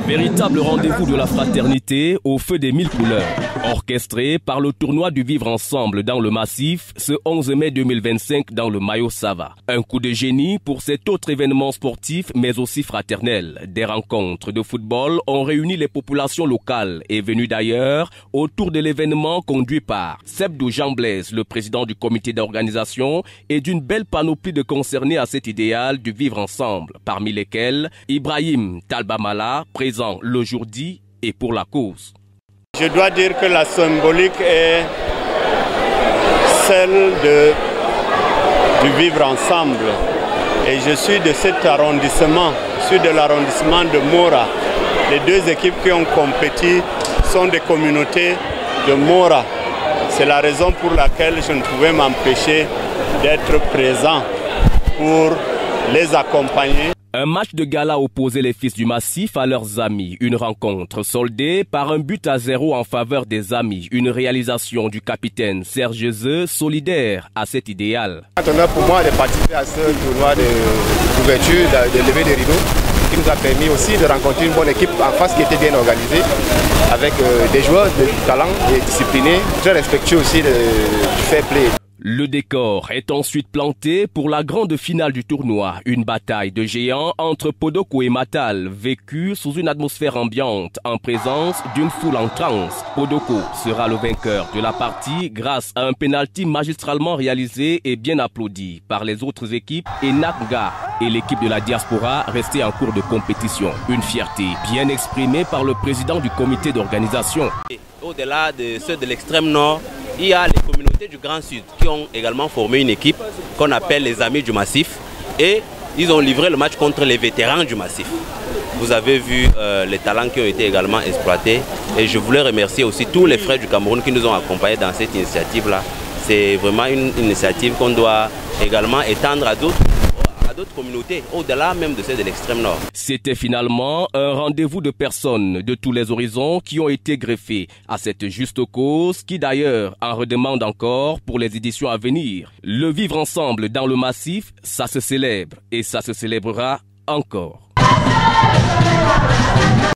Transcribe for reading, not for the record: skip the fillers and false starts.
Véritable rendez-vous de la fraternité au feu des 1000 couleurs. Orchestré par le tournoi du Vivre Ensemble dans le Massif ce 11 mai 2025 dans le Mayo Sava. Un coup de génie pour cet autre événement sportif mais aussi fraternel. Des rencontres de football ont réuni les populations locales et venues d'ailleurs autour de l'événement conduit par Sebdou Jean Blaise, le président du comité d'organisation, et d'une belle panoplie de concernés à cet idéal du Vivre Ensemble, parmi lesquels Ibrahim Talbamala, présent le jour dit et pour la cause. Je dois dire que la symbolique est celle du vivre ensemble. Et je suis de cet arrondissement, je suis de l'arrondissement de Mora. Les deux équipes qui ont compéti sont des communautés de Mora. C'est la raison pour laquelle je ne pouvais m'empêcher d'être présent pour les accompagner. Un match de gala opposait les fils du Massif à leurs amis. Une rencontre soldée par un but à 0 en faveur des amis. Une réalisation du capitaine Serge Zeu, solidaire à cet idéal. C'est un honneur pour moi de participer à ce tournoi d'ouverture, de lever des rideaux, qui nous a permis aussi de rencontrer une bonne équipe en face qui était bien organisée, avec des joueurs de talent et disciplinés, très respectueux aussi du fair play. Le décor est ensuite planté pour la grande finale du tournoi. Une bataille de géants entre Podoko et Matal, vécue sous une atmosphère ambiante en présence d'une foule en transe. Podoko sera le vainqueur de la partie grâce à un penalty magistralement réalisé et bien applaudi par les autres équipes et Nakga et l'équipe de la diaspora restée en cours de compétition. Une fierté bien exprimée par le président du comité d'organisation. Au-delà de ceux de l'extrême nord, il y a les communautés du Grand Sud qui ont également formé une équipe qu'on appelle les Amis du Massif et ils ont livré le match contre les vétérans du Massif. Vous avez vu les talents qui ont été également exploités et je voulais remercier aussi tous les frères du Cameroun qui nous ont accompagnés dans cette initiative-là. C'est vraiment une initiative qu'on doit également étendre à d'autres communautés, au-delà même de celles de l'extrême nord. C'était finalement un rendez-vous de personnes de tous les horizons qui ont été greffés à cette juste cause qui d'ailleurs en redemande encore pour les éditions à venir. Le vivre ensemble dans le Massif, ça se célèbre et ça se célébrera encore.